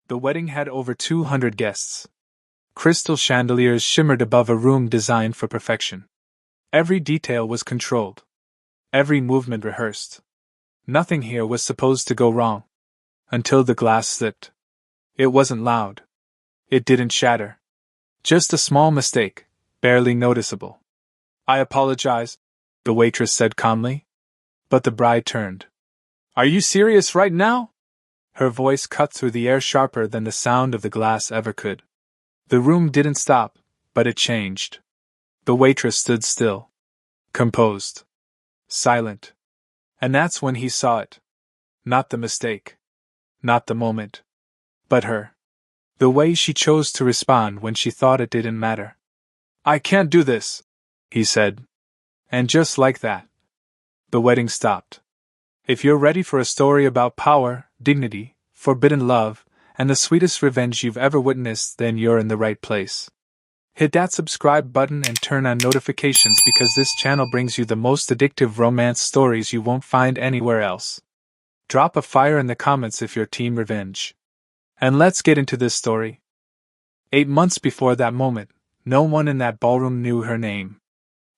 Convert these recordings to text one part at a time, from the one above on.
The wedding had over 200 guests. Crystal chandeliers shimmered above a room designed for perfection. Every detail was controlled. Every movement rehearsed. Nothing here was supposed to go wrong. Until the glass slipped. It wasn't loud. It didn't shatter. Just a small mistake, barely noticeable. "I apologize," the waitress said calmly. But the bride turned. "Are you serious right now?" Her voice cut through the air sharper than the sound of the glass ever could. The room didn't stop, but it changed. The waitress stood still. Composed. Silent. And that's when he saw it. Not the mistake. Not the moment. But her. The way she chose to respond when she thought it didn't matter. "I can't do this," he said. And just like that, the wedding stopped. If you're ready for a story about power, dignity, forbidden love, and the sweetest revenge you've ever witnessed, then you're in the right place. Hit that subscribe button and turn on notifications because this channel brings you the most addictive romance stories you won't find anywhere else. Drop a fire in the comments if you're team revenge. And let's get into this story. 8 months before that moment, no one in that ballroom knew her name.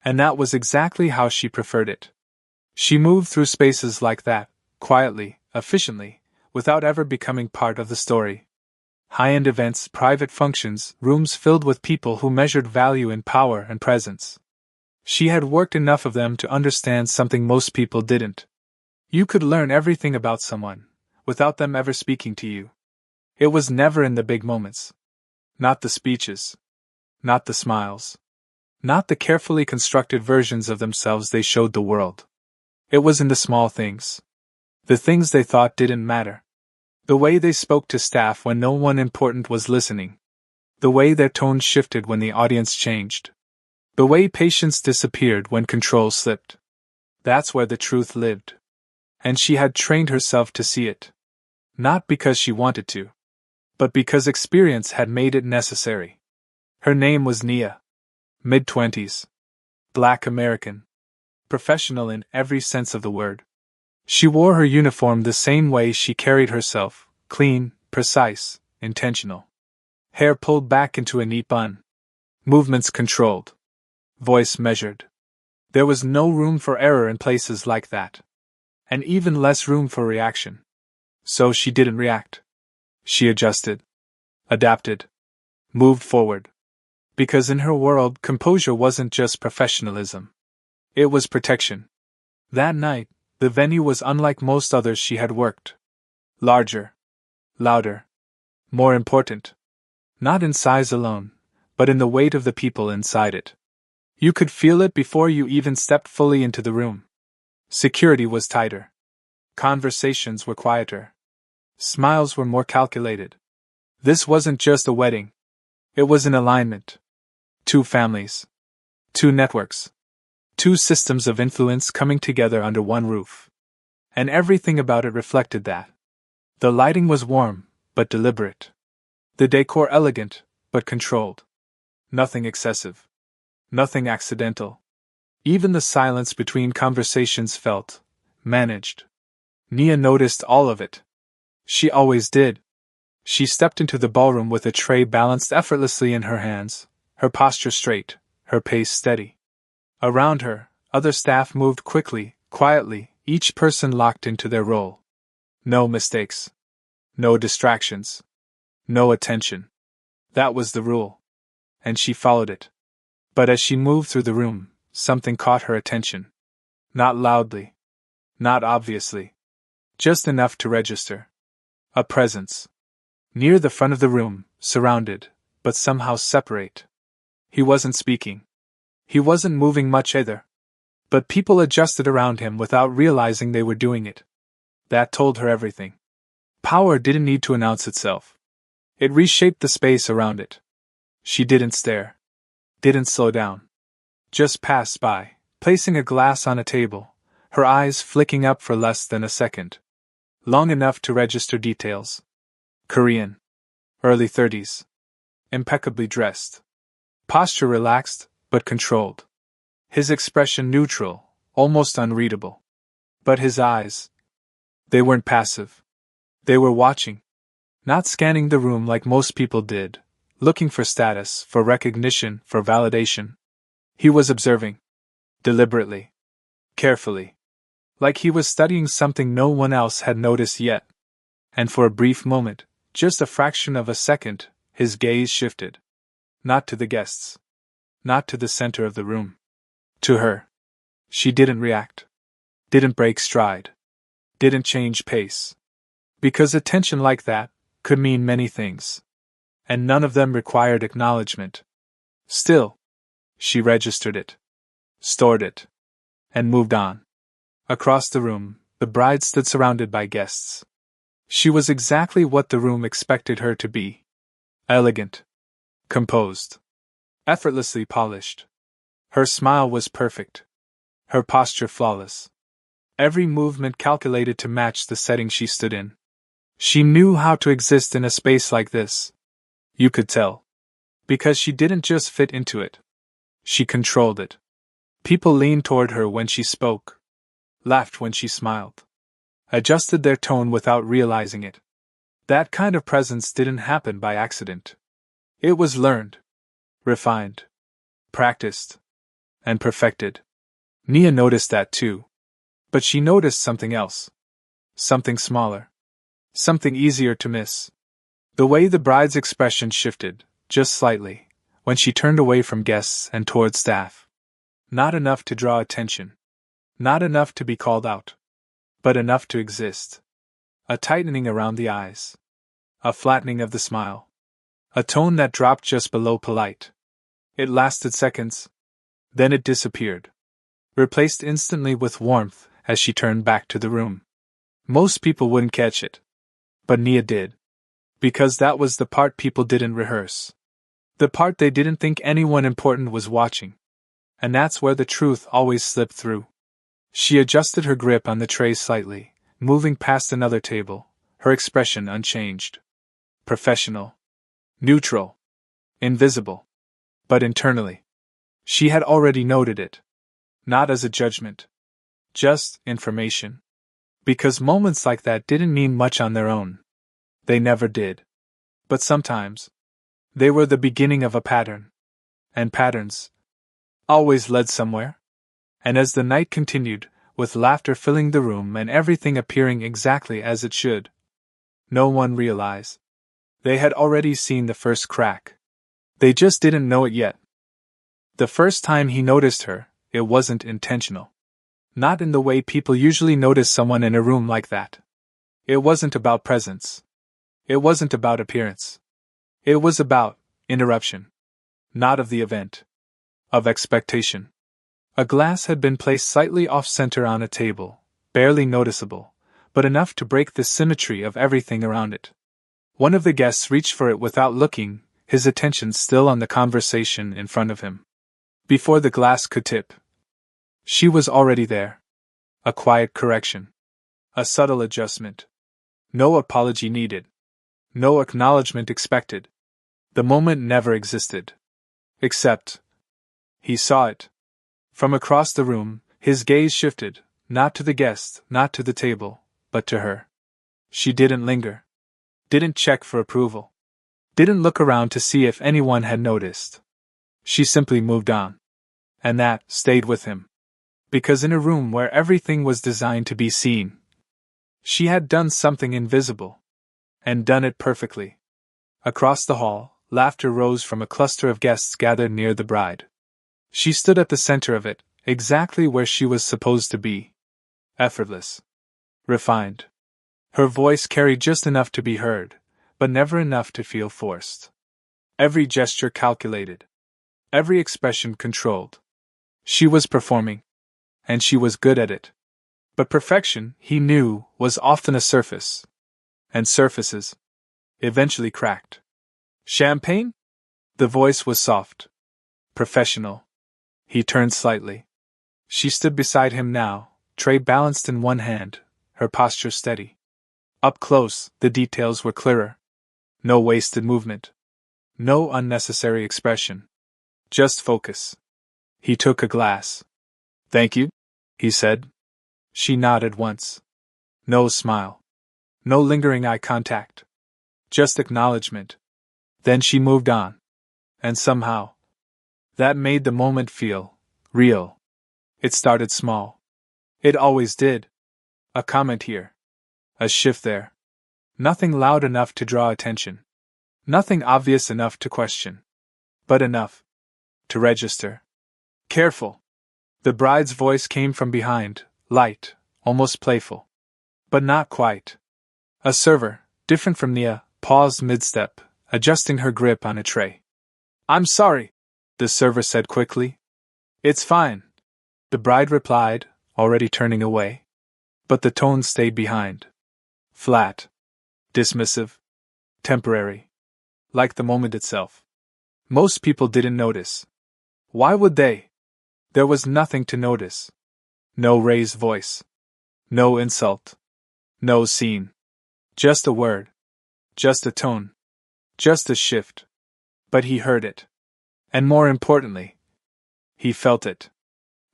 And that was exactly how she preferred it. She moved through spaces like that, quietly, efficiently, without ever becoming part of the story. High-end events, private functions, rooms filled with people who measured value in power and presence. She had worked enough of them to understand something most people didn't. You could learn everything about someone, without them ever speaking to you. It was never in the big moments. Not the speeches. Not the smiles. Not the carefully constructed versions of themselves they showed the world. It was in the small things. The things they thought didn't matter. The way they spoke to staff when no one important was listening. The way their tone shifted when the audience changed. The way patience disappeared when control slipped. That's where the truth lived. And she had trained herself to see it. Not because she wanted to, but because experience had made it necessary. Her name was Nia. Mid-20s. Black American. Professional in every sense of the word. She wore her uniform the same way she carried herself, clean, precise, intentional. Hair pulled back into a neat bun. Movements controlled. Voice measured. There was no room for error in places like that. And even less room for reaction. So she didn't react. She adjusted. Adapted. Moved forward. Because in her world, composure wasn't just professionalism. It was protection. That night, the venue was unlike most others she had worked. Larger. Louder. More important. Not in size alone, but in the weight of the people inside it. You could feel it before you even stepped fully into the room. Security was tighter. Conversations were quieter. Smiles were more calculated. This wasn't just a wedding. It was an alignment. 2 families. 2 networks. 2 systems of influence coming together under one roof. And everything about it reflected that. The lighting was warm, but deliberate. The decor elegant, but controlled. Nothing excessive. Nothing accidental. Even the silence between conversations felt managed. Nia noticed all of it. She always did. She stepped into the ballroom with a tray balanced effortlessly in her hands, her posture straight, her pace steady. Around her, other staff moved quickly, quietly, each person locked into their role. No mistakes. No distractions. No attention. That was the rule. And she followed it. But as she moved through the room, something caught her attention. Not loudly. Not obviously. Just enough to register. A presence. Near the front of the room, surrounded, but somehow separate. He wasn't speaking. He wasn't moving much either. But people adjusted around him without realizing they were doing it. That told her everything. Power didn't need to announce itself. It reshaped the space around it. She didn't stare. Didn't slow down. Just passed by, placing a glass on a table, her eyes flicking up for less than a second. Long enough to register details. Korean. Early 30s. Impeccably dressed. Posture relaxed, but controlled. His expression neutral, almost unreadable. But his eyes. They weren't passive. They were watching. Not scanning the room like most people did, looking for status, for recognition, for validation. He was observing. Deliberately. Carefully. Like he was studying something no one else had noticed yet. And for a brief moment, just a fraction of a second, his gaze shifted. Not to the guests. Not to the center of the room. To her. She didn't react. Didn't break stride. Didn't change pace. Because attention like that could mean many things. And none of them required acknowledgement. Still, she registered it. Stored it. And moved on. Across the room, the bride stood surrounded by guests. She was exactly what the room expected her to be. Elegant. Composed. Effortlessly polished. Her smile was perfect. Her posture flawless. Every movement calculated to match the setting she stood in. She knew how to exist in a space like this. You could tell. Because she didn't just fit into it. She controlled it. People leaned toward her when she spoke. Laughed when she smiled. Adjusted their tone without realizing it. That kind of presence didn't happen by accident. It was learned. Refined. Practiced. And perfected. Nia noticed that too. But she noticed something else. Something smaller. Something easier to miss. The way the bride's expression shifted, just slightly, when she turned away from guests and toward staff. Not enough to draw attention. Not enough to be called out. But enough to exist. A tightening around the eyes. A flattening of the smile. A tone that dropped just below polite. It lasted seconds. Then it disappeared. Replaced instantly with warmth as she turned back to the room. Most people wouldn't catch it. But Nia did. Because that was the part people didn't rehearse. The part they didn't think anyone important was watching. And that's where the truth always slipped through. She adjusted her grip on the tray slightly, moving past another table, her expression unchanged. Professional. Neutral. Invisible. But internally. She had already noted it. Not as a judgment. Just information. Because moments like that didn't mean much on their own. They never did. But sometimes, they were the beginning of a pattern. And patterns always led somewhere. And as the night continued, with laughter filling the room and everything appearing exactly as it should, no one realized. They had already seen the first crack. They just didn't know it yet. The first time he noticed her, it wasn't intentional. Not in the way people usually notice someone in a room like that. It wasn't about presence. It wasn't about appearance. It was about interruption. Not of the event. Of expectation. A glass had been placed slightly off-center on a table, barely noticeable, but enough to break the symmetry of everything around it. One of the guests reached for it without looking, his attention still on the conversation in front of him. Before the glass could tip, she was already there. A quiet correction. A subtle adjustment. No apology needed. No acknowledgement expected. The moment never existed. Except, he saw it. From across the room, his gaze shifted, not to the guest, not to the table, but to her. She didn't linger. Didn't check for approval. Didn't look around to see if anyone had noticed. She simply moved on. And that stayed with him. Because in a room where everything was designed to be seen, she had done something invisible. And done it perfectly. Across the hall, laughter rose from a cluster of guests gathered near the bride. She stood at the center of it, exactly where she was supposed to be. Effortless. Refined. Her voice carried just enough to be heard, but never enough to feel forced. Every gesture calculated. Every expression controlled. She was performing. And she was good at it. But perfection, he knew, was often a surface. And surfaces eventually cracked. Champagne? The voice was soft. Professional. He turned slightly. She stood beside him now, tray balanced in one hand, her posture steady. Up close, the details were clearer. No wasted movement. No unnecessary expression. Just focus. He took a glass. "Thank you," he said. She nodded once. No smile. No lingering eye contact. Just acknowledgement. Then she moved on. And somehow, that made the moment feel real. It started small. It always did. A comment here. A shift there. Nothing loud enough to draw attention. Nothing obvious enough to question. But enough to register. Careful. The bride's voice came from behind, light, almost playful. But not quite. A server, different from Nia, paused mid-step, adjusting her grip on a tray. "I'm sorry," the server said quickly. "It's fine," the bride replied, already turning away. But the tone stayed behind. Flat. Dismissive. Temporary. Like the moment itself. Most people didn't notice. Why would they? There was nothing to notice. No raised voice. No insult. No scene. Just a word. Just a tone. Just a shift. But he heard it. And more importantly, he felt it.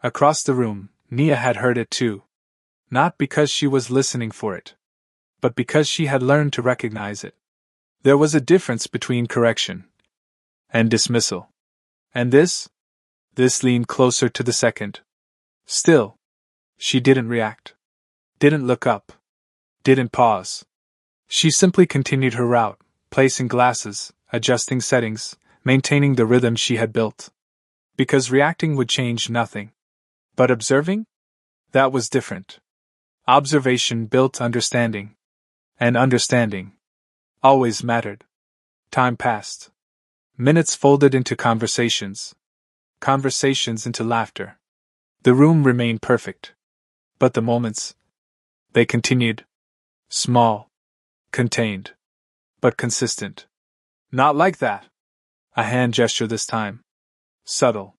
Across the room, Nia had heard it too. Not because she was listening for it, but because she had learned to recognize it. There was a difference between correction and dismissal. And this leaned closer to the second. Still, she didn't react. Didn't look up. Didn't pause. She simply continued her route, placing glasses, adjusting settings, maintaining the rhythm she had built. Because reacting would change nothing. But observing? That was different. Observation built understanding. And understanding always mattered. Time passed. Minutes folded into conversations. Conversations into laughter. The room remained perfect. But the moments, they continued. Small. Contained. But consistent. "Not like that." A hand gesture this time. Subtle.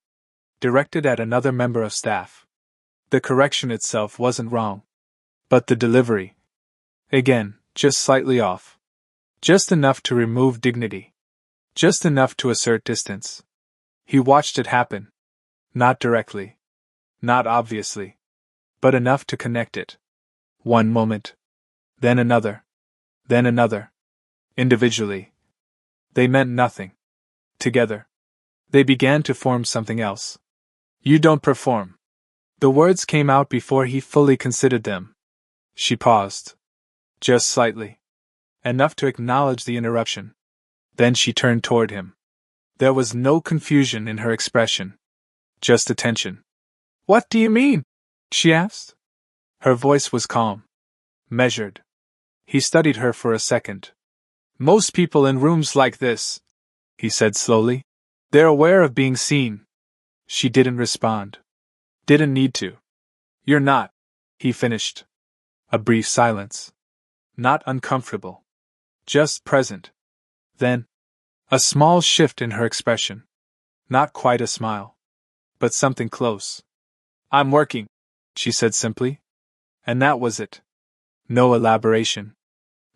Directed at another member of staff. The correction itself wasn't wrong. But the delivery. Again, just slightly off. Just enough to remove dignity. Just enough to assert distance. He watched it happen. Not directly. Not obviously. But enough to connect it. One moment. Then another. Then another. Individually. They meant nothing. Together. They began to form something else. "You don't perform." The words came out before he fully considered them. She paused. Just slightly. Enough to acknowledge the interruption. Then she turned toward him. There was no confusion in her expression. Just attention. "What do you mean?" she asked. Her voice was calm. Measured. He studied her for a second. "Most people in rooms like this," he said slowly, "they're aware of being seen." She didn't respond. Didn't need to. "You're not," he finished. A brief silence. Not uncomfortable. Just present. Then, a small shift in her expression. Not quite a smile. But something close. "I'm working," she said simply. And that was it. No elaboration.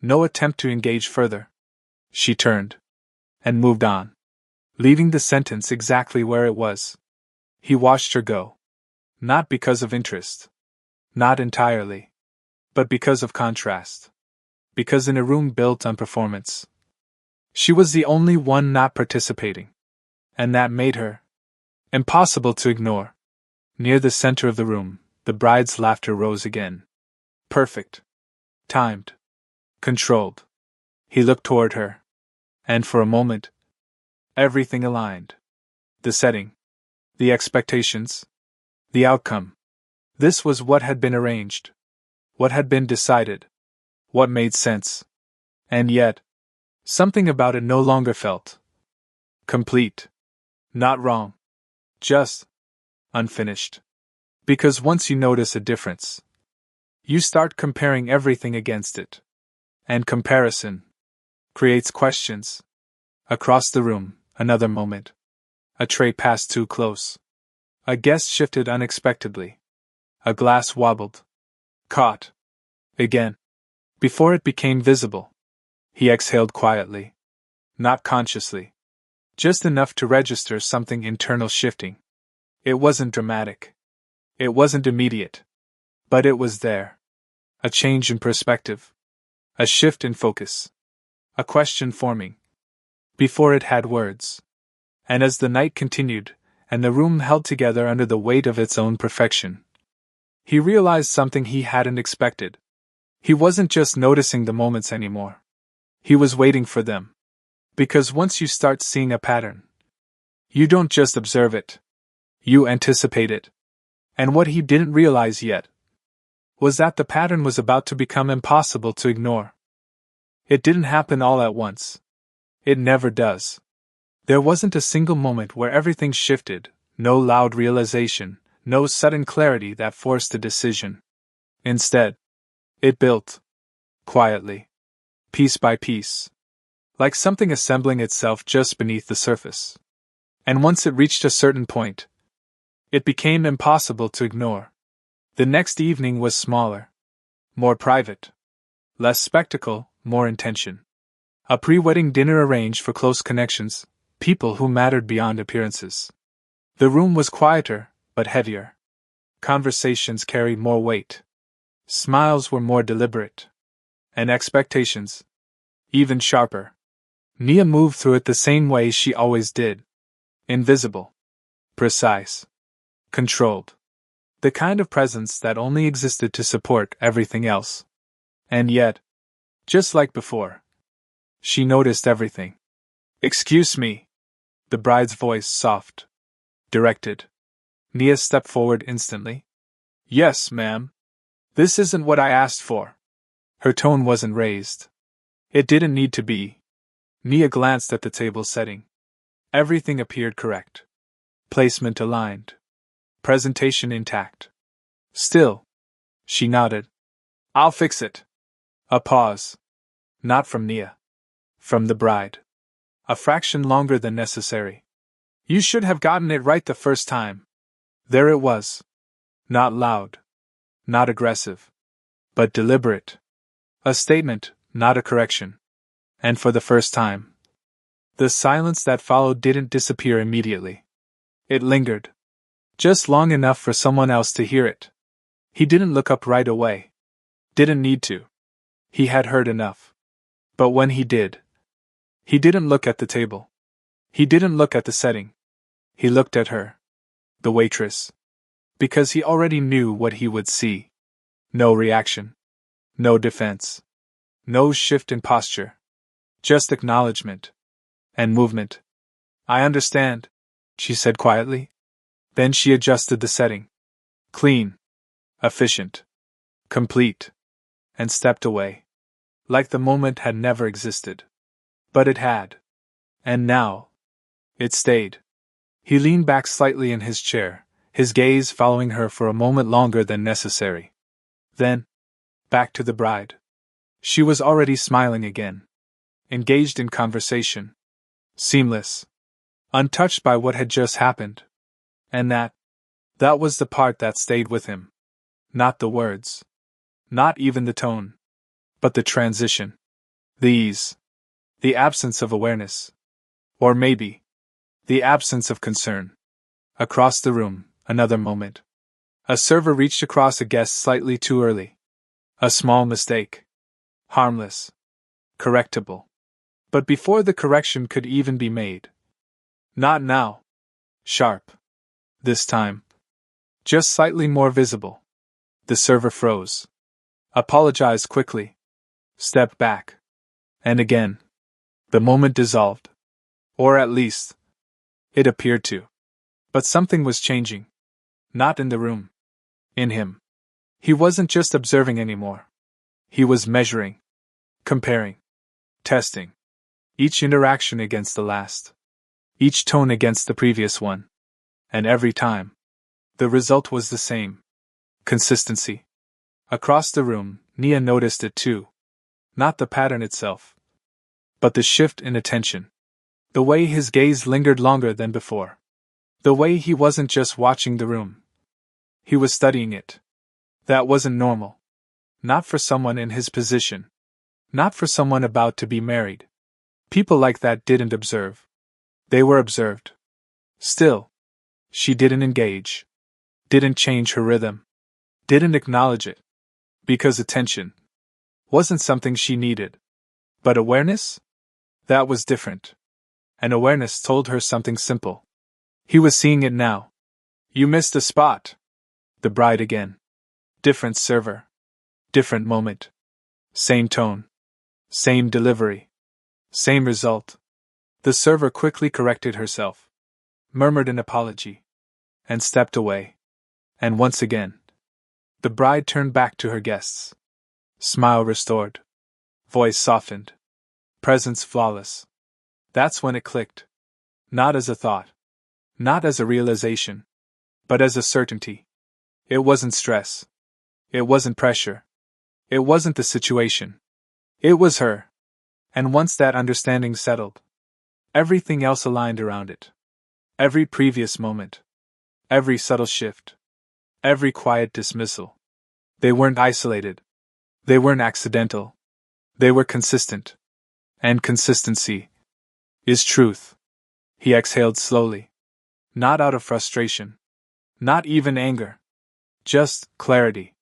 No attempt to engage further. She turned. And moved on. Leaving the sentence exactly where it was. He watched her go. Not because of interest. Not entirely. But because of contrast. Because in a room built on performance, she was the only one not participating. And that made her impossible to ignore. Near the center of the room, the bride's laughter rose again. Perfect. Timed. Controlled. He looked toward her. And for a moment, everything aligned. The setting. The expectations. The outcome. This was what had been arranged. What had been decided. What made sense. And yet, something about it no longer felt complete. Not wrong. Just unfinished. Because once you notice a difference, you start comparing everything against it. And comparison creates questions. Across the room, another moment. A tray passed too close. A guest shifted unexpectedly. A glass wobbled. Caught. Again. Before it became visible. He exhaled quietly. Not consciously. Just enough to register something internal shifting. It wasn't dramatic. It wasn't immediate. But it was there. A change in perspective. A shift in focus. a question forming, before it had words. And as the night continued, and the room held together under the weight of its own perfection, he realized something he hadn't expected. He wasn't just noticing the moments anymore. He was waiting for them. Because once you start seeing a pattern, you don't just observe it. You anticipate it. And what he didn't realize yet was that the pattern was about to become impossible to ignore. It didn't happen all at once. It never does. There wasn't a single moment where everything shifted, no loud realization, no sudden clarity that forced a decision. Instead, it built, quietly, piece by piece, like something assembling itself just beneath the surface. And once it reached a certain point, it became impossible to ignore. The next evening was smaller, more private, less spectacle, more intention. A pre-wedding dinner arranged for close connections, people who mattered beyond appearances. The room was quieter, but heavier. Conversations carried more weight. Smiles were more deliberate. And expectations, even sharper. Nia moved through it the same way she always did. Invisible. Precise. Controlled. The kind of presence that only existed to support everything else. And yet, just like before, she noticed everything. "Excuse me." The bride's voice, soft, directed. Nia stepped forward instantly. "Yes, ma'am. This isn't what I asked for." Her tone wasn't raised. It didn't need to be. Nia glanced at the table setting. Everything appeared correct. Placement aligned. Presentation intact. "Still," she nodded. "I'll fix it." A pause. Not from Nia. From the bride. A fraction longer than necessary. "You should have gotten it right the first time." There it was. Not loud. Not aggressive. But deliberate. A statement, not a correction. And for the first time, the silence that followed didn't disappear immediately. It lingered. Just long enough for someone else to hear it. He didn't look up right away. Didn't need to. He had heard enough. But when he did, he didn't look at the table. He didn't look at the setting. He looked at her. The waitress. Because he already knew what he would see. No reaction. No defense. No shift in posture. Just acknowledgement. And movement. "I understand," she said quietly. Then she adjusted the setting. Clean. Efficient. Complete. And stepped away. Like the moment had never existed. But it had. And now, it stayed. He leaned back slightly in his chair, his gaze following her for a moment longer than necessary. Then, back to the bride. She was already smiling again. Engaged in conversation. Seamless. Untouched by what had just happened. And that was the part that stayed with him. Not the words. Not even the tone. But the transition. The ease. The absence of awareness. Or maybe, the absence of concern. Across the room, another moment. A server reached across a guest slightly too early. A small mistake. Harmless. Correctable. But before the correction could even be made. Not now. Sharp. This time. Just slightly more visible. The server froze. Apologized quickly. Stepped back. And again. The moment dissolved. Or at least, it appeared to. But something was changing. Not in the room. In him. He wasn't just observing anymore. He was measuring. Comparing. Testing. Each interaction against the last. Each tone against the previous one. And every time, the result was the same. Consistency. Across the room, Nia noticed it too. Not the pattern itself, but the shift in attention. The way his gaze lingered longer than before. The way he wasn't just watching the room. He was studying it. That wasn't normal. Not for someone in his position. Not for someone about to be married. People like that didn't observe. They were observed. Still, she didn't engage. Didn't change her rhythm. Didn't acknowledge it. Because attention wasn't something she needed. But awareness? That was different. An awareness told her something simple. He was seeing it now. You missed a spot. The bride again. Different server. Different moment. Same tone. Same delivery. Same result. The server quickly corrected herself, murmured an apology, and stepped away. And once again, the bride turned back to her guests. Smile restored. Voice softened. Presence flawless. That's when it clicked. Not as a thought. Not as a realization. But as a certainty. It wasn't stress. It wasn't pressure. It wasn't the situation. It was her. And once that understanding settled, everything else aligned around it. Every previous moment. Every subtle shift. Every quiet dismissal. They weren't isolated. They weren't accidental. They were consistent. And consistency is truth. He exhaled slowly. Not out of frustration. Not even anger. Just clarity.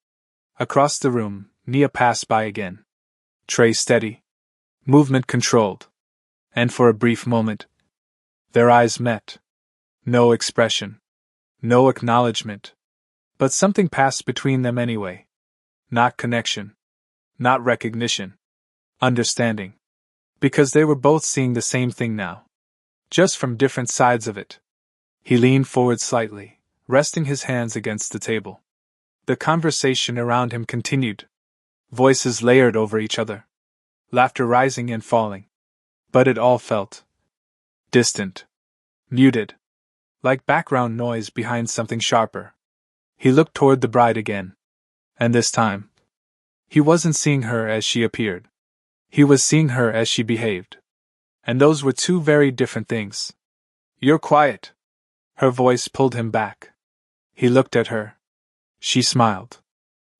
Across the room, Nia passed by again. Tray steady. Movement controlled. And for a brief moment, their eyes met. No expression. No acknowledgement. But something passed between them anyway. Not connection. Not recognition. Understanding. Because they were both seeing the same thing now. Just from different sides of it. He leaned forward slightly, resting his hands against the table. The conversation around him continued. Voices layered over each other. Laughter rising and falling. But it all felt distant. Muted. Like background noise behind something sharper. He looked toward the bride again. And this time, he wasn't seeing her as she appeared. He was seeing her as she behaved. And those were two very different things. You're quiet. Her voice pulled him back. He looked at her. She smiled.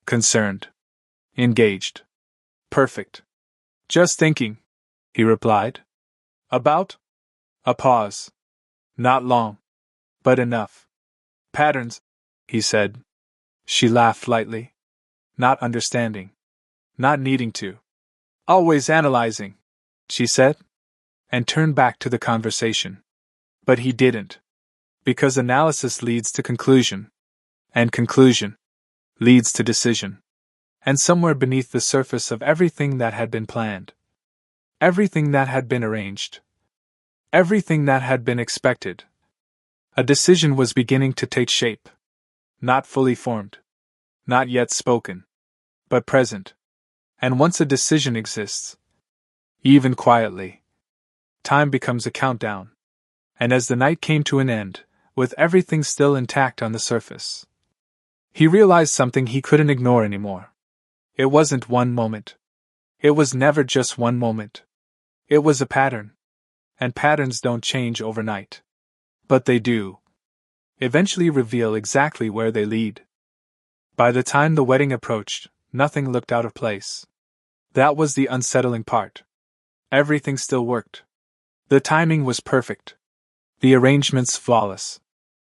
Concerned. Engaged. Perfect. Just thinking, he replied. About? A pause. Not long. But enough. Patterns, he said. She laughed lightly. Not understanding. Not needing to. Always analyzing, she said. And turned back to the conversation. But he didn't. Because analysis leads to conclusion. And conclusion leads to decision. And somewhere beneath the surface of everything that had been planned, everything that had been arranged, everything that had been expected, a decision was beginning to take shape. Not fully formed. Not yet spoken. But present. And once a decision exists, even quietly, time becomes a countdown. And as the night came to an end, with everything still intact on the surface, he realized something he couldn't ignore anymore. It wasn't one moment. It was never just one moment. It was a pattern. And patterns don't change overnight. But they do. Eventually reveal exactly where they lead. By the time the wedding approached, nothing looked out of place. That was the unsettling part. Everything still worked. The timing was perfect. The arrangements flawless.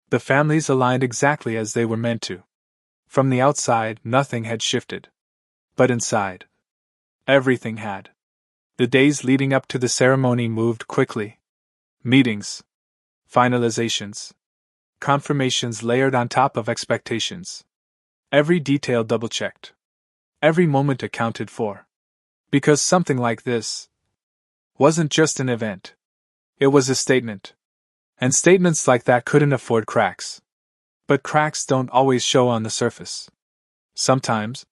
The families aligned exactly as they were meant to. From the outside, nothing had shifted. But inside, everything had. The days leading up to the ceremony moved quickly. Meetings. Finalizations. Confirmations layered on top of expectations. Every detail double-checked. Every moment accounted for. Because something like this wasn't just an event. It was a statement. And statements like that couldn't afford cracks. But cracks don't always show on the surface. Sometimes,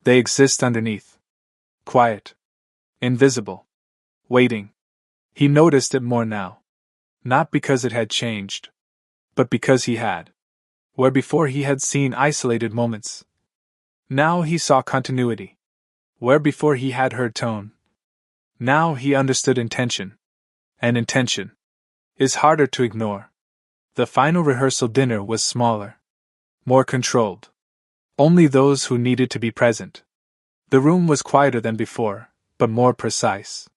they exist underneath. Quiet. Invisible. Waiting. He noticed it more now. Not because it had changed, but because he had. Where before he had seen isolated moments, now he saw continuity. Where before he had heard tone, now he understood intention. And intention is harder to ignore. The final rehearsal dinner was smaller. More controlled. Only those who needed to be present. The room was quieter than before, but more precise.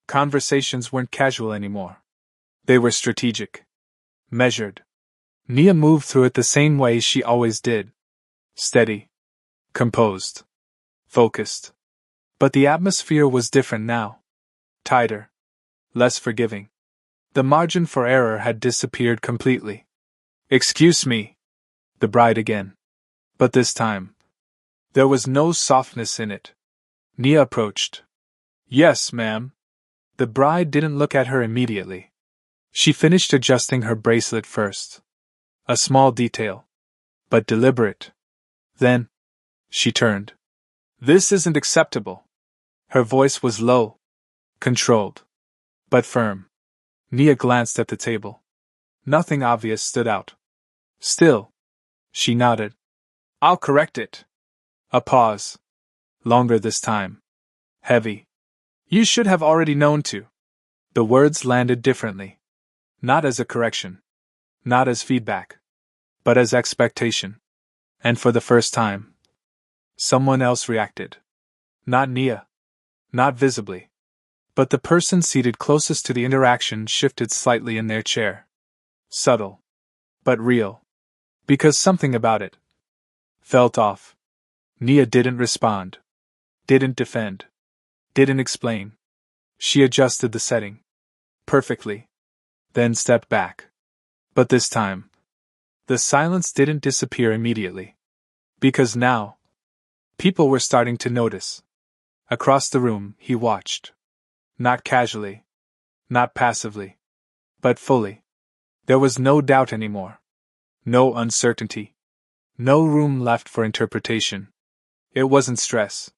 Conversations weren't casual anymore. They were strategic. Measured. Nia moved through it the same way she always did. Steady. Composed. Focused. But the atmosphere was different now. Tighter. less forgiving. The margin for error had disappeared completely. "Excuse me," the bride again. But this time, there was no softness in it. Nia approached. "Yes, ma'am." The bride didn't look at her immediately. She finished adjusting her bracelet first. A small detail, but deliberate. Then, she turned. "This isn't acceptable." Her voice was low, controlled, but firm. Nia glanced at the table. Nothing obvious stood out. "Still," she nodded. "I'll correct it." A pause. Longer this time. Heavy. "You should have already known to." The words landed differently. Not as a correction. Not as feedback. But as expectation. And for the first time, someone else reacted. Not Nia. Not visibly. But the person seated closest to the interaction shifted slightly in their chair. Subtle. But real. Because something about it felt off. Nia didn't respond. Didn't defend. Didn't explain. She adjusted the setting. Perfectly. Then stepped back. But this time, the silence didn't disappear immediately. Because now, people were starting to notice. Across the room, he watched. Not casually. Not passively. But fully. There was no doubt anymore. No uncertainty. No room left for interpretation. It wasn't stress.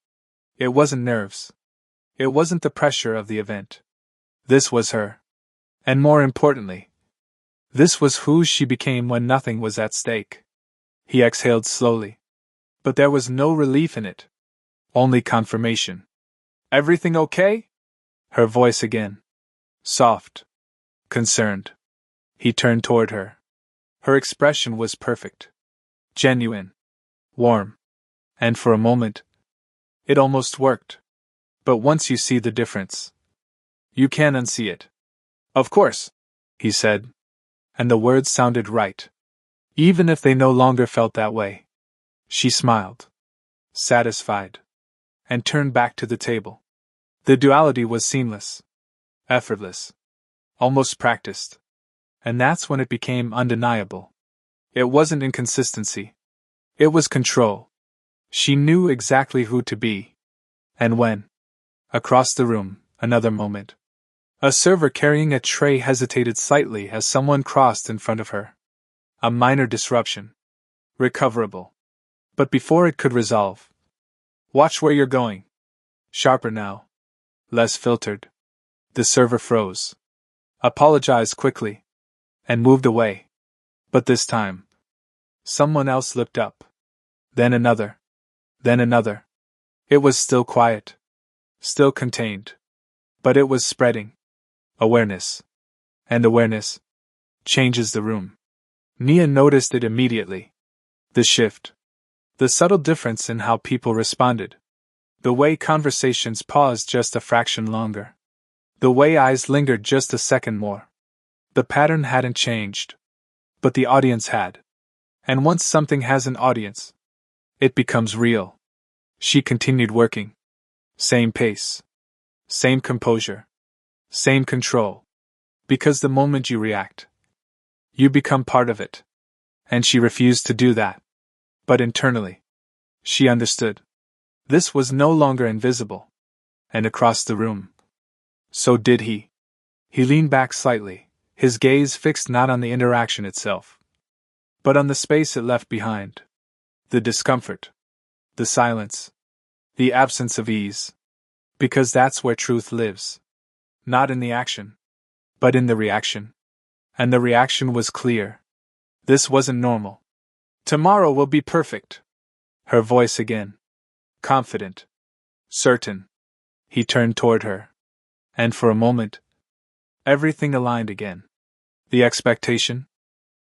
It wasn't nerves. It wasn't the pressure of the event. This was her. And more importantly, this was who she became when nothing was at stake. He exhaled slowly. But there was no relief in it. Only confirmation. "Everything okay?" Her voice again. Soft. Concerned. He turned toward her. Her expression was perfect. Genuine. Warm. And for a moment, it almost worked. But once you see the difference, you can't unsee it. "Of course," he said. And the words sounded right. Even if they no longer felt that way. She smiled. Satisfied. And turned back to the table. The duality was seamless. Effortless. Almost practiced. And that's when it became undeniable. It wasn't inconsistency. It was control. She knew exactly who to be. And when. Across the room, another moment. A server carrying a tray hesitated slightly as someone crossed in front of her. A minor disruption. Recoverable. But before it could resolve. "Watch where you're going." Sharper now. Less filtered. The server froze. Apologized quickly. And moved away. But this time, someone else looked up. Then another. Then another. It was still quiet. Still contained. But it was spreading. Awareness. And awareness changes the room. Nia noticed it immediately. The shift. The subtle difference in how people responded. The way conversations paused just a fraction longer. The way eyes lingered just a second more. The pattern hadn't changed. But the audience had. And once something has an audience, it becomes real. She continued working. Same pace. Same composure. Same control. Because the moment you react, you become part of it. And she refused to do that. But internally, she understood. This was no longer invisible. And across the room. So did he. He leaned back slightly, his gaze fixed not on the interaction itself, but on the space it left behind. The discomfort. The silence. The absence of ease. Because that's where truth lives. Not in the action, but in the reaction. And the reaction was clear. This wasn't normal. "Tomorrow will be perfect." Her voice again. Confident. Certain. He turned toward her. And for a moment, everything aligned again. The expectation.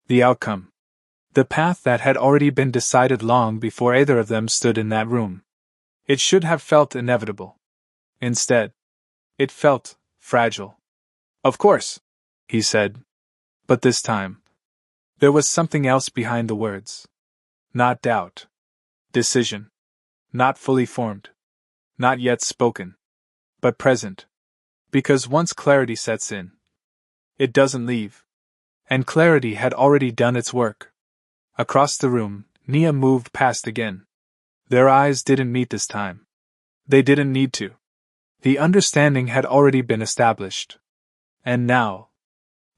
The outcome. The path that had already been decided long before either of them stood in that room. It should have felt inevitable. Instead, it felt fragile. "Of course," he said. But this time, there was something else behind the words. Not doubt. Decision. Not fully formed. Not yet spoken. But present. Because once clarity sets in, it doesn't leave. And clarity had already done its work. Across the room, Nia moved past again. Their eyes didn't meet this time. They didn't need to. The understanding had already been established. And now,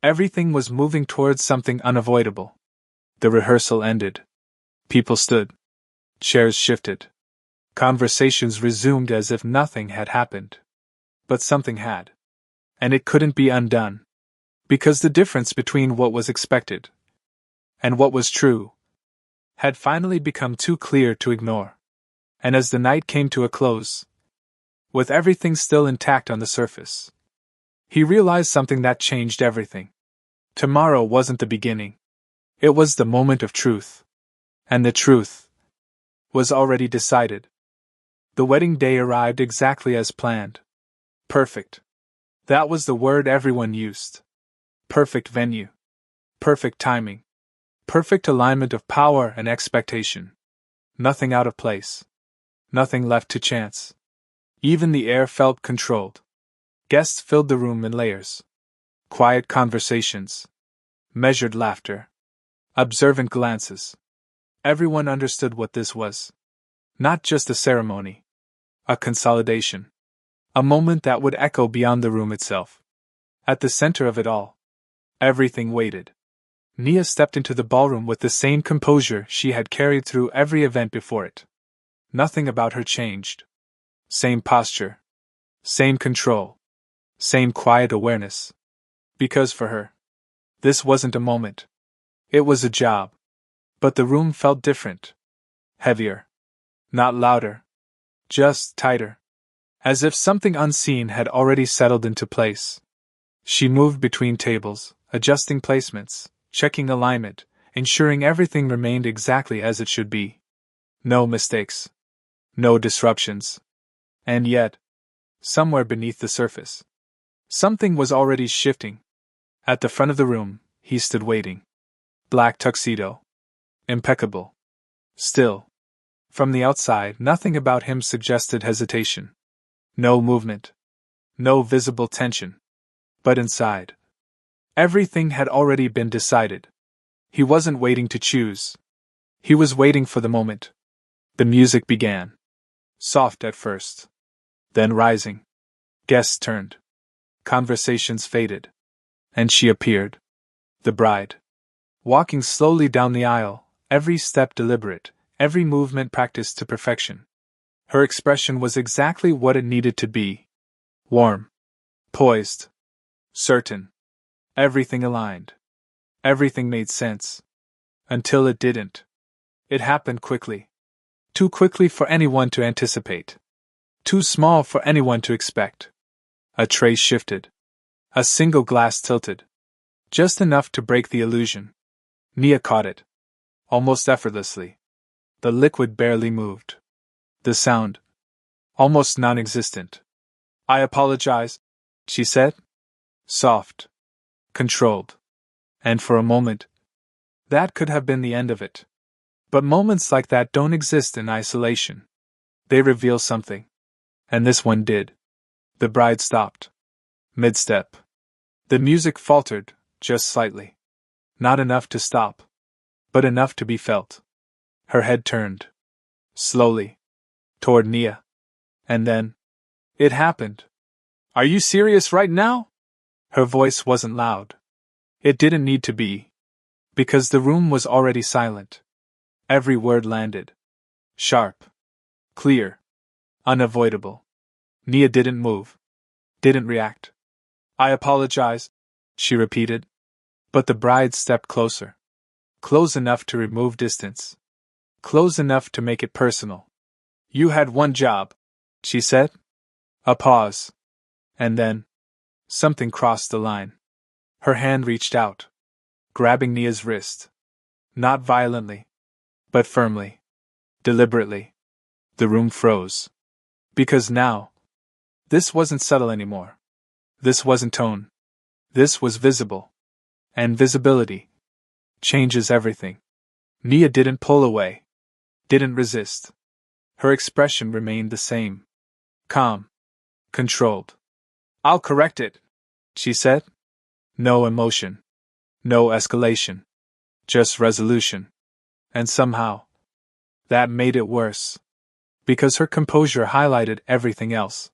everything was moving towards something unavoidable. The rehearsal ended. People stood. Chairs shifted. Conversations resumed as if nothing had happened. But something had. And it couldn't be undone. Because the difference between what was expected and what was true had finally become too clear to ignore. And as the night came to a close, with everything still intact on the surface, he realized something that changed everything. Tomorrow wasn't the beginning. It was the moment of truth. And the truth was already decided. The wedding day arrived exactly as planned. Perfect. That was the word everyone used. Perfect venue. Perfect timing. Perfect alignment of power and expectation. Nothing out of place. Nothing left to chance. Even the air felt controlled. Guests filled the room in layers. Quiet conversations. Measured laughter. Observant glances. Everyone understood what this was. Not just a ceremony. A consolidation. A moment that would echo beyond the room itself. At the center of it all, everything waited. Nia stepped into the ballroom with the same composure she had carried through every event before it. Nothing about her changed. Same posture. Same control. Same quiet awareness. Because for her, this wasn't a moment. It was a job. But the room felt different. Heavier. Not louder. Just tighter. As if something unseen had already settled into place. She moved between tables, adjusting placements, checking alignment, ensuring everything remained exactly as it should be. No mistakes. No disruptions. And yet, somewhere beneath the surface, something was already shifting. At the front of the room, he stood waiting. Black tuxedo. Impeccable. Still. From the outside, nothing about him suggested hesitation. No movement. No visible tension. But inside, everything had already been decided. He wasn't waiting to choose. He was waiting for the moment. The music began. Soft at first. Then rising. Guests turned. Conversations faded. And she appeared. The bride. Walking slowly down the aisle, every step deliberate, every movement practiced to perfection. Her expression was exactly what it needed to be. Warm. Poised. Certain. Everything aligned. Everything made sense. Until it didn't. It happened quickly. Too quickly for anyone to anticipate. Too small for anyone to expect. A tray shifted. A single glass tilted. Just enough to break the illusion. Nia caught it. Almost effortlessly. The liquid barely moved. The sound. Almost non-existent. "I apologize," she said. Soft. Controlled. And for a moment, that could have been the end of it. But moments like that don't exist in isolation. They reveal something. And this one did. The bride stopped. Mid-step. The music faltered, just slightly. Not enough to stop. But enough to be felt. Her head turned. Slowly. Toward Nia. And then, it happened. "Are you serious right now?" Her voice wasn't loud. It didn't need to be. Because the room was already silent. Every word landed. Sharp. Clear. Unavoidable. Nia didn't move. Didn't react. "I apologize," she repeated. But the bride stepped closer. Close enough to remove distance. Close enough to make it personal. "You had one job," she said. A pause. And then, something crossed the line. Her hand reached out, grabbing Nia's wrist. Not violently, but firmly. Deliberately. The room froze. Because now, this wasn't subtle anymore. This wasn't tone. This was visible. And visibility changes everything. Nia didn't pull away. Didn't resist. Her expression remained the same. Calm. Controlled. I'll correct it, she said. No emotion. No escalation. Just resolution. And somehow, that made it worse. Because her composure highlighted everything else.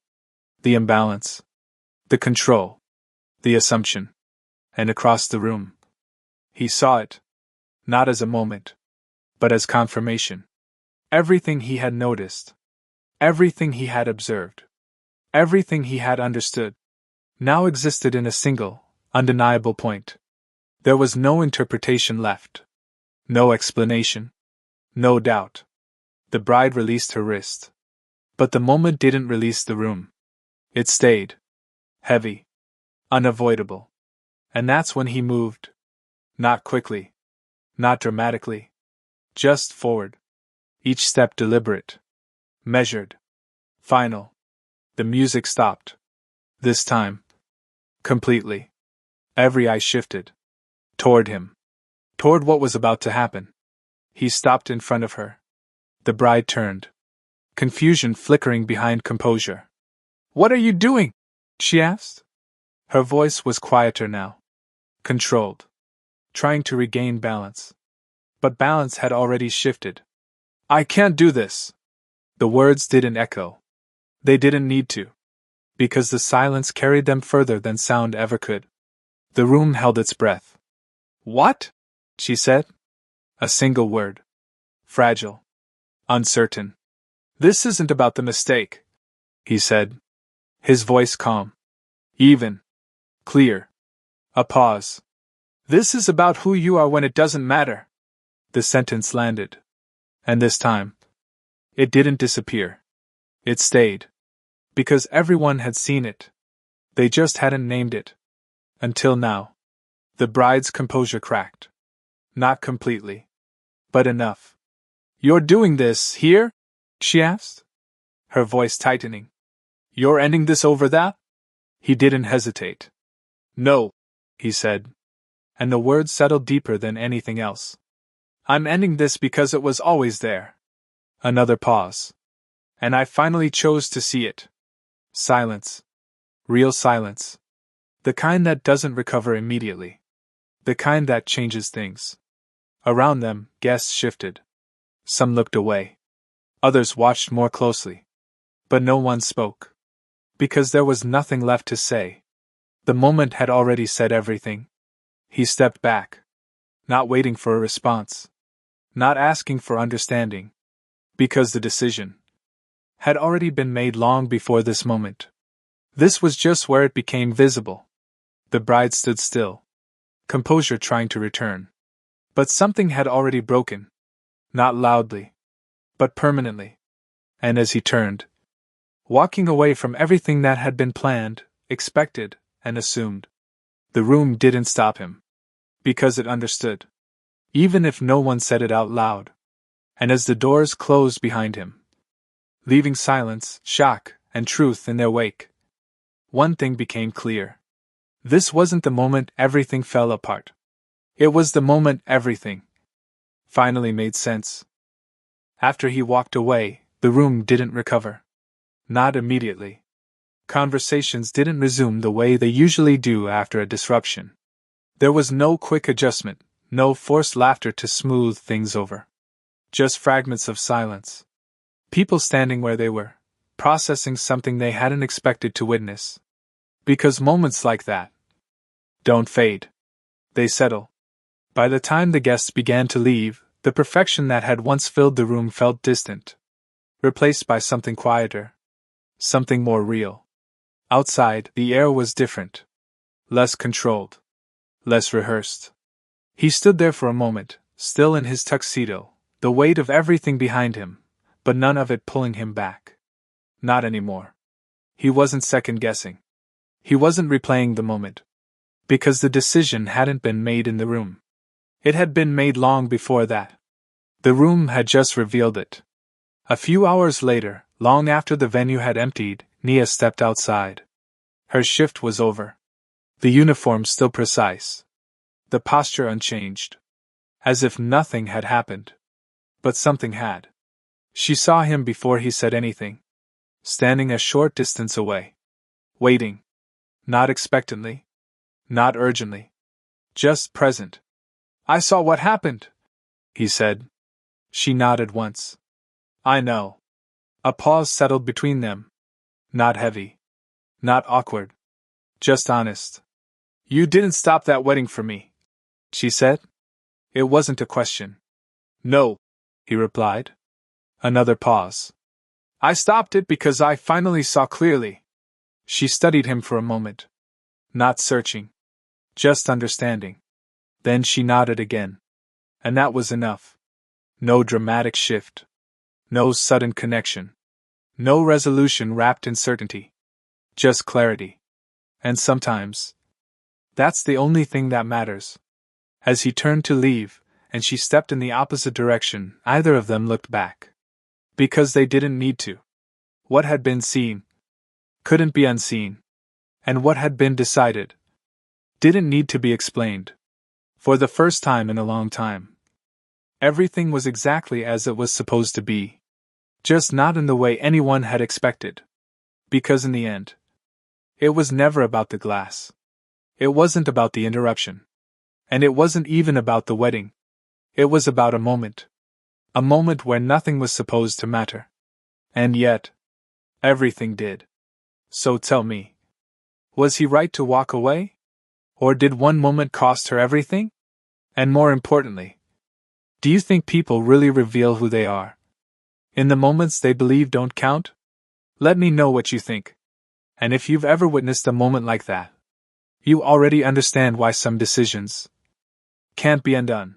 The imbalance. The control. The assumption. And across the room. He saw it. Not as a moment. But as confirmation. Everything he had noticed. Everything he had observed. Everything he had understood. Now existed in a single, undeniable point. There was no interpretation left. No explanation. No doubt. The bride released her wrist. But the moment didn't release the room. It stayed. Heavy. Unavoidable. And that's when he moved. Not quickly. Not dramatically. Just forward. Each step deliberate. Measured. Final. The music stopped. This time. Completely. Every eye shifted. Toward him. Toward what was about to happen. He stopped in front of her. The bride turned. Confusion flickering behind composure. "What are you doing?" she asked. Her voice was quieter now. Controlled. Trying to regain balance. But balance had already shifted. "I can't do this." The words didn't echo. They didn't need to. Because the silence carried them further than sound ever could. The room held its breath. "What?" she said. A single word. Fragile. Uncertain. "This isn't about the mistake," he said. His voice calm. Even. Clear. A pause. "This is about who you are when it doesn't matter." The sentence landed. And this time, it didn't disappear. It stayed. Because everyone had seen it. They just hadn't named it. Until now. The bride's composure cracked. Not completely. But enough. "You're doing this, here?" she asked. Her voice tightening. "You're ending this over that?" He didn't hesitate. "No," he said. And the words settled deeper than anything else. "I'm ending this because it was always there." Another pause. "And I finally chose to see it." Silence. Real silence. The kind that doesn't recover immediately. The kind that changes things. Around them, guests shifted. Some looked away. Others watched more closely. But no one spoke. Because there was nothing left to say. The moment had already said everything. He stepped back. Not waiting for a response. Not asking for understanding. Because the decision had already been made long before this moment. This was just where it became visible. The bride stood still. Composure trying to return. But something had already broken. Not loudly. But permanently. And as he turned, walking away from everything that had been planned, expected, and assumed, the room didn't stop him. Because it understood. Even if no one said it out loud. And as the doors closed behind him, leaving silence, shock, and truth in their wake, one thing became clear. This wasn't the moment everything fell apart. It was the moment everything finally made sense. After he walked away, the room didn't recover. Not immediately. Conversations didn't resume the way they usually do after a disruption. There was no quick adjustment, no forced laughter to smooth things over. Just fragments of silence. People standing where they were, processing something they hadn't expected to witness. Because moments like that don't fade. They settle. By the time the guests began to leave, the perfection that had once filled the room felt distant. Replaced by something quieter. Something more real. Outside, the air was different. Less controlled. Less rehearsed. He stood there for a moment, still in his tuxedo, the weight of everything behind him, but none of it pulling him back. Not anymore. He wasn't second-guessing. He wasn't replaying the moment. Because the decision hadn't been made in the room. It had been made long before that. The room had just revealed it. A few hours later, long after the venue had emptied, Nia stepped outside. Her shift was over. The uniform still precise. The posture unchanged. As if nothing had happened. But something had. She saw him before he said anything. Standing a short distance away. Waiting. Not expectantly. Not urgently. Just present. I saw what happened, he said. She nodded once. I know. A pause settled between them. Not heavy. Not awkward. Just honest. You didn't stop that wedding for me, she said. It wasn't a question. No, he replied. Another pause. I stopped it because I finally saw clearly. She studied him for a moment. Not searching. Just understanding. Then she nodded again. And that was enough. No dramatic shift. No sudden connection. No resolution wrapped in certainty. Just clarity. And sometimes, that's the only thing that matters. As he turned to leave, and she stepped in the opposite direction, neither of them looked back. Because they didn't need to. What had been seen couldn't be unseen. And what had been decided didn't need to be explained. For the first time in a long time, everything was exactly as it was supposed to be. Just not in the way anyone had expected. Because in the end, it was never about the glass. It wasn't about the interruption. And it wasn't even about the wedding. It was about a moment. A moment where nothing was supposed to matter. And yet, everything did. So tell me, was he right to walk away? Or did one moment cost her everything? And more importantly, do you think people really reveal who they are? In the moments they believe don't count? Let me know what you think. And if you've ever witnessed a moment like that, you already understand why some decisions can't be undone.